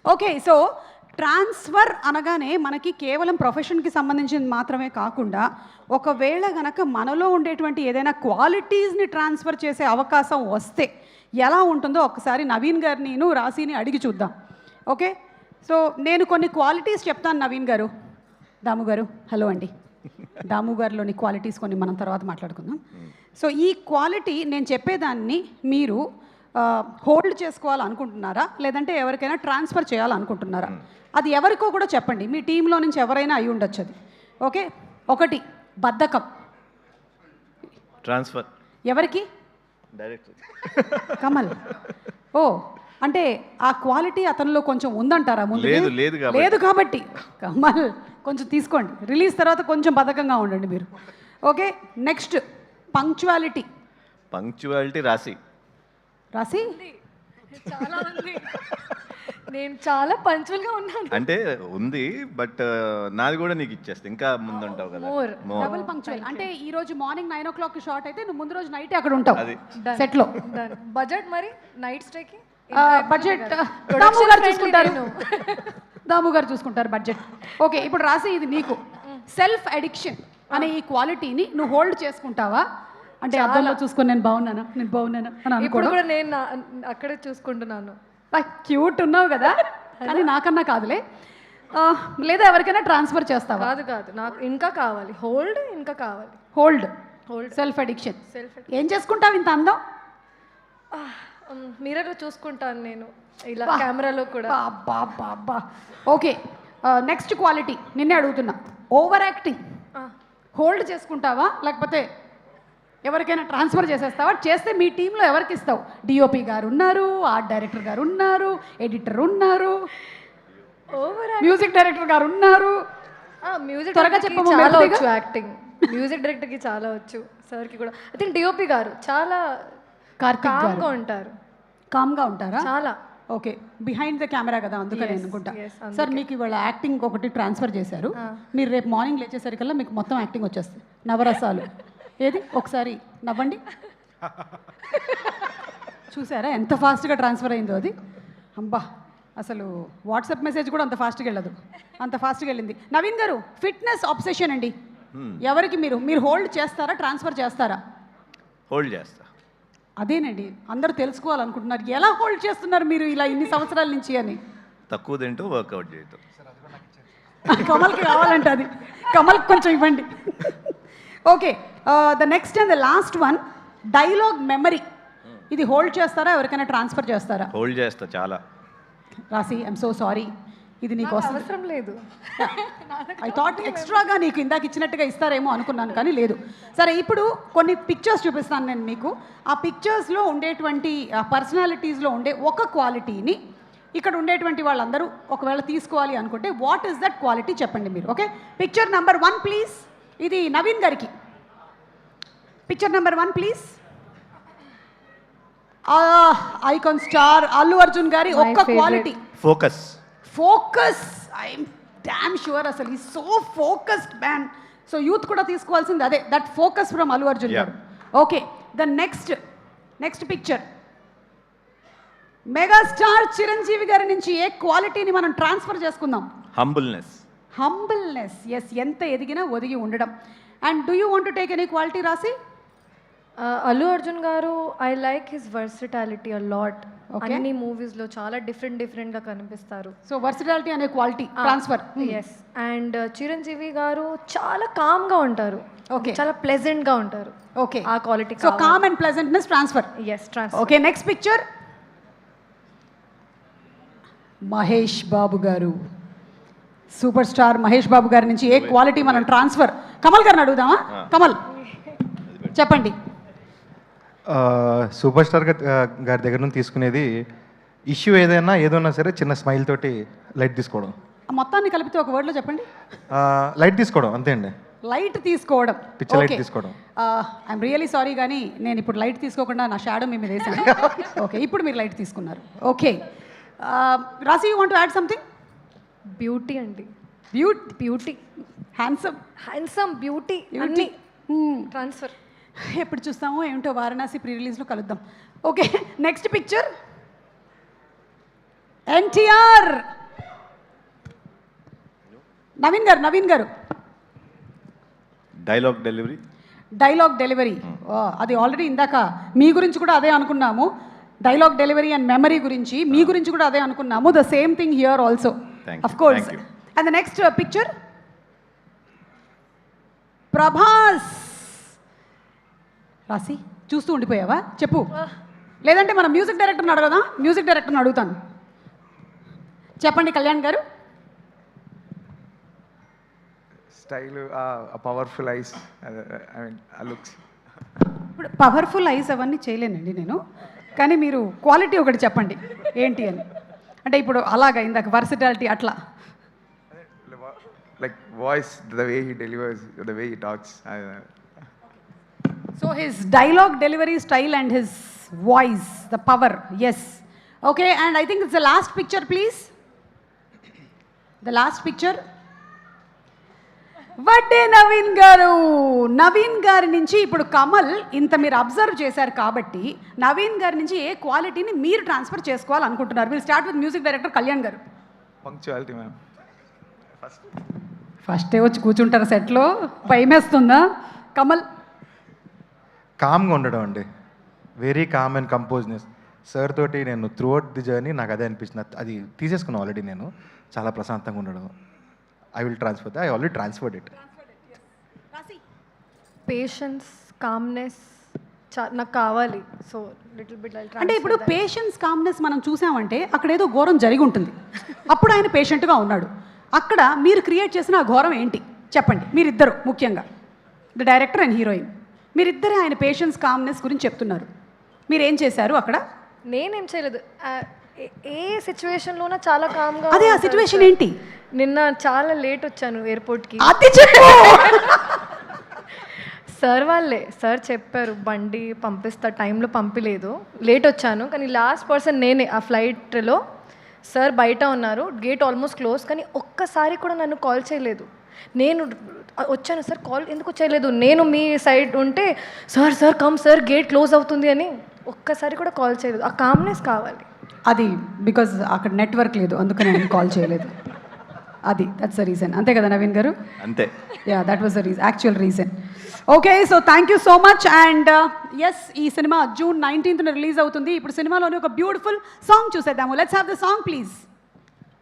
Okay, so transfer అనగానే మనకి కేవలం ప్రొఫెషన్కి సంబంధించింది మాత్రమే కాకుండా ఒకవేళ గనక మనలో ఉండేటువంటి ఏదైనా క్వాలిటీస్ని ట్రాన్స్ఫర్ చేసే అవకాశం వస్తే ఎలా ఉంటుందో ఒకసారి నవీన్ గారిని రాశిని అడిగి చూద్దాం. ఓకే, సో నేను కొన్ని క్వాలిటీస్ చెప్తాను. నవీన్ గారు, దాము గారు, హలో అండి. దాము గారిలోని క్వాలిటీస్ కొన్ని మనం తర్వాత మాట్లాడుకుందాం. సో ఈ క్వాలిటీ నేను చెప్పేదాన్ని మీరు హోల్డ్ చేసుకోవాలనుకుంటున్నారా, లేదంటే ఎవరికైనా ట్రాన్స్ఫర్ చేయాలనుకుంటున్నారా? అది ఎవరికో కూడా చెప్పండి, మీ టీంలో నుంచి ఎవరైనా అయి ఉండొచ్చు అది. ఓకే, ఒకటి బద్ధకం. ట్రాన్స్ఫర్ ఎవరికి? డైరెక్టర్ కమల్. ఓ, అంటే ఆ క్వాలిటీ అతనిలో కొంచెం ఉందంటారా? ముందు లేదు కాబట్టి కమల్ కొంచెం తీసుకోండి, రిలీజ్ తర్వాత కొంచెం బద్ధకంగా ఉండండి మీరు. Okay, next punctuality. రాశి చాలా ఉంది. నేను చాలా పంచువల్గా ఉన్నాను. అంటే ఉంది, బట్ నాది కూడా నీకు ఇచ్చేస్తా, ఇంకా ముందు ఉంటావు కదా. డబుల్ పంక్చువల్ అంటే ఈ రోజు మార్నింగ్ 9 o'clock షార్ట్ అయితే నువ్వు ముందు రోజు నైట్ అక్కడ ఉంటావు సెట్ లో. బడ్జెట్ మరి నైట్ స్టేకి బడ్జెట్ దాము గారు చూసుకుంటారు. దాము గారు చూసుకుంటారు బడ్జెట్. ఓకే, ఇప్పుడు రాసి ఇది నీకు సెల్ఫ్ అడిక్షన్ అనే ఈ క్వాలిటీని నువ్వు హోల్డ్ చేసుకుంటావా? అంటే అద్దంలో చూసుకొని నేను బాగున్నానా అని ఇప్పుడు కూడా నేను అక్కడే చూసుకుంటున్నాను. క్యూట్ ఉన్నావు కదా, కానీ నాకన్నా కాదులే. లేదా ఎవరికైనా ట్రాన్స్ఫర్ చేస్తావా? కాదు, నాకు ఇంకా కావాలి హోల్డ్, ఇంకా కావాలి హోల్డ్ సెల్ఫ్ అడిక్షన్. ఏం చేసుకుంటావు ఇంత అందం? మిర్రర్లో చూసుకుంటాను నేను, ఇలా కెమెరాలో కూడా. అబ్బా. ఓకే, నెక్స్ట్ క్వాలిటీ నిన్నే అడుగుతున్నా, ఓవర్ యాక్టింగ్. హోల్డ్ చేసుకుంటావా లేకపోతే ఎవరికైనా ట్రాన్స్ఫర్ చేసేస్తావా? చేస్తే మీ టీంలో ఎవరికి ఇస్తావు? డిఓపి గారు ఉన్నారు, ఆర్ట్ డైరెక్టర్ గారు ఉన్నారు, ఎడిటర్ ఉన్నారు, మ్యూజిక్ డైరెక్టర్ గారు ఉన్నారు. మ్యూజిక్ త్వరగా చెప్పవచ్చు. యాక్టింగ్ మ్యూజిక్ డైరెక్టర్కి చాలా వచ్చు, సార్కి కూడా. ఐ థింక్ డిఓపి గారు చాలా కామ్గా ఉంటారు. కామ్గా ఉంటారా? చాలా. ఓకే, బిహైండ్ ద కెమెరా కదా, అందుకని అనుకుంటా. సార్ మీకు ఇవాళ యాక్టింగ్ ఒకటి ట్రాన్స్ఫర్ చేశారు, మీరు రేపు మార్నింగ్ లేచేసరికల్లా మీకు మొత్తం యాక్టింగ్ వచ్చేస్తుంది, నవరసాలు. ఏది ఒకసారి నవ్వండి. చూసారా ఎంత ఫాస్ట్గా ట్రాన్స్ఫర్ అయిందో అది? అబ్బా, అసలు వాట్సాప్ మెసేజ్ కూడా అంత ఫాస్ట్గా వెళ్ళదు, అంత ఫాస్ట్గా వెళ్ళింది. నవీన్ గారు, ఫిట్నెస్ ఆబ్సెషన్ అండి. ఎవరికి మీరు హోల్డ్ చేస్తారా, ట్రాన్స్ఫర్ చేస్తారా? హోల్డ్ చేస్తా. అదేనండి అందరూ తెలుసుకోవాలనుకుంటున్నారు, ఎలా హోల్డ్ చేస్తున్నారు మీరు ఇలా ఇన్ని సంవత్సరాల నుంచి అని. తక్కువ తింటూ వర్కౌట్ చేయటం. కమల్కి కావాలంటే అది, కమల్కి కొంచెం ఇవ్వండి. Okay, the next and the last one, dialogue memory. ఇది హోల్డ్ చేస్తారా, ఎవరికైనా ట్రాన్స్ఫర్ చేస్తారా? హోల్డ్ చేస్తా చాలా. రాసి, ఐఎమ్ సో సారీ, ఇది నీకు అవసరం లేదు. ఐ థాట్ ఎక్స్ట్రాగా నీకు ఇందాక ఇచ్చినట్టుగా ఇస్తారేమో అనుకున్నాను, కానీ లేదు. సరే, ఇప్పుడు కొన్ని పిక్చర్స్ చూపిస్తాను నేను మీకు. ఆ పిక్చర్స్లో ఉండేటువంటి పర్సనాలిటీస్లో ఉండే ఒక క్వాలిటీని ఇక్కడ ఉండేటువంటి వాళ్ళందరూ ఒకవేళ తీసుకోవాలి అనుకుంటే వాట్ ఈస్ దట్ క్వాలిటీ చెప్పండి మీరు. Okay, picture number 1 please. ఇది నవీన్ గారికి. Picture number 1 please. Icon star Allu Arjun గారి ఒక్క quality, focus. I'm damn sure అసలు ఈ so focused man. So youth కూడా తీసుకోవాల్సింది అదే, that focus from Allu Arjun గారు. Okay, the next picture, megastar Chiranjeevi గారి నుంచి ఏ క్వాలిటీని మనం ట్రాన్స్ఫర్ చేసుకుందాం? హంబుల్నెస్. ఎస్, ఎంత ఎదిగినా ఒదిగి ఉండడం. And do you want to take any quality రాసి? Allu Arjun garu, I like his versatility a lot. అన్ని మూవీస్లో చాలా డిఫరెంట్గా కనిపిస్తారు. సో వర్సిటాలిటీ అనే quality transfer. Yes. And Chiranjeevi garu చాలా కామ్గా ఉంటారు. ఓకే, చాలా ప్లెజెంట్గా ఉంటారు. ఓకే, ఆ quality. So calm and pleasantness transfer. Yes, transfer. Okay, next picture, Mahesh Babu గారు. సూపర్ స్టార్ మహేష్ బాబు గారి నుంచి ఏ క్వాలిటీ మనం ట్రాన్స్ఫర్? కమల్ గారిని అడుగుదామా? కమల్ చెప్పండి. సూపర్ స్టార్ గారి దగ్గర నుంచి తీసుకునేది, ఇష్యూ ఏదైనా సరే చిన్న స్మైల్ తోటి లైట్ తీసుకోవడం. మొత్తాన్ని కలిపితే ఒక వర్డ్లో చెప్పండి. లైట్ తీసుకోవడం, అంతే అండి. లైట్ తీసుకోవడం, పిక్చర్ లైట్ తీసుకోవడం. ఐఎమ్ రియలీ సారీ, కానీ నేను ఇప్పుడు లైట్ తీసుకోకుండా నా షాడో మీ మీద వేసాను. ఓకే, ఇప్పుడు మీరు లైట్ తీసుకున్నారు. ఓకే, రాసి, you want to add something? Beauty అండి. బ్యూటీ, హ్యాండ్సమ్ బ్యూటీ అన్ని ట్రాన్స్ఫర్. ఎప్పుడు చూస్తామో ఏమిటో, వారణాసి ప్రీ రిలీజ్లో కలుద్దాం. Okay, next picture, NTR. Naveen గారు డైలాగ్ డెలివరీ. డైలాగ్ డెలివరీ, అది ఆల్రెడీ ఇందాక మీ గురించి కూడా అదే అనుకున్నాము. డైలాగ్ డెలివరీ అండ్ మెమరీ గురించి మీ గురించి కూడా అదే అనుకున్నాము. The same thing here also of course. And the next picture Prabhas. రాసి చూస్తూ ఉండిపోయావా? చెప్పు, లేదంటే మన మ్యూజిక్ డైరెక్టర్ని అడగదా? మ్యూజిక్ డైరెక్టర్ని అడుగుతాను. చెప్పండి కళ్యాణ్ గారు. Style, powerful ice, I mean looks. ఇప్పుడు పవర్ఫుల్ ఐస్ అవన్నీ చేయలేనండి నేను, కానీ మీరు క్వాలిటీ ఒకటి చెప్పండి ఏంటి అని. అంటే ఇప్పుడు అలాగా ఇందాక వర్సిటాలిటీ అట్లా. Like voice, the way he delivers, the way he talks. So his dialogue delivery style and his voice, the power, yes. Okay, and I think it's the last picture please. The last picture Vadde Naveen garu. Naveen గారి నుంచి ఇప్పుడు కమల్ ఇంత మీరు observe చేశారు కాబట్టి నవీన్ గారి నుంచి ఏ క్వాలిటీని మీరు ట్రాన్స్ఫర్ చేసుకోవాలనుకుంటున్నారు? Will start with music director Kalyan గారు. Punctuality ma'am. ఫస్టే వచ్చి కూర్చుంటారు సెట్లో, భయమేస్తుందా? కమల్. కామ్గా ఉండడం అండి, very calm and composedness. Sir తోటి నేను త్రూ అవుట్ ది జర్నీ నాకు అదే అనిపించింది. అది తీసేసుకున్నాను ఆల్రెడీ నేను. చాలా ప్రశాంతంగా ఉండడం. I will transfer that. I already transferred it. Patience, calmness నాకు కావాలి. సో లిటిల్ బిట్ అంటే ఇప్పుడు పేషెన్స్ కామ్నెస్ మనం చూసామంటే అక్కడ ఏదో ఘోరం జరిగి ఉంటుంది, అప్పుడు ఆయన పేషెంట్గా ఉన్నాడు. అక్కడ మీరు క్రియేట్ చేసిన ఆ ఘోరం ఏంటి చెప్పండి. మీరిద్దరు ముఖ్యంగా ద డైరెక్టర్ అండ్ హీరోయిన్, మీరిద్దరే ఆయన పేషెన్స్ కామ్నెస్ గురించి చెప్తున్నారు. మీరేం చేశారు అక్కడ? నేనేం చేయలేదు. ఏ సిచ్యువేషన్లోనా చాలా కామ్గా. అదే ఆ సిచ్యువేషన్ ఏంటి? నిన్న చాలా లేట్ వచ్చాను ఎయిర్పోర్ట్కి. అది చెప్పు. సార్ వాళ్ళే, సార్ చెప్పారు బండి పంపిస్తా, టైంలో పంపిలేదు, లేట్ వచ్చాను. కానీ లాస్ట్ పర్సన్ నేనే ఆ ఫ్లైట్లో. సార్ బయట ఉన్నారు, గేట్ ఆల్మోస్ట్ క్లోజ్, కానీ ఒక్కసారి కూడా నన్ను కాల్ చేయలేదు. నేను వచ్చాను సార్, కాల్ ఎందుకు చేయలేదు? నేను మీ సైడ్ ఉంటే sir sir come sir gate close అవుతుంది అని ఒక్కసారి కూడా కాల్ చేయలేదు. ఆ కామ్నెస్ కావాలి. అది బికాజ్ అక్కడ నెట్వర్క్ లేదు, అందుకని నేను కాల్ చేయలేదు. అది దట్స్ ద రీజన్. అంతే కదా నవీన్ గారు? అంతే. Yeah, that was the actual reason. Okay, so thank you so much. And yes, ఈ సినిమా June 19th రిలీజ్ అవుతుంది. ఇప్పుడు సినిమాలోని ఒక బ్యూటిఫుల్ సాంగ్ చూసేద్దాము. Let's have the song please.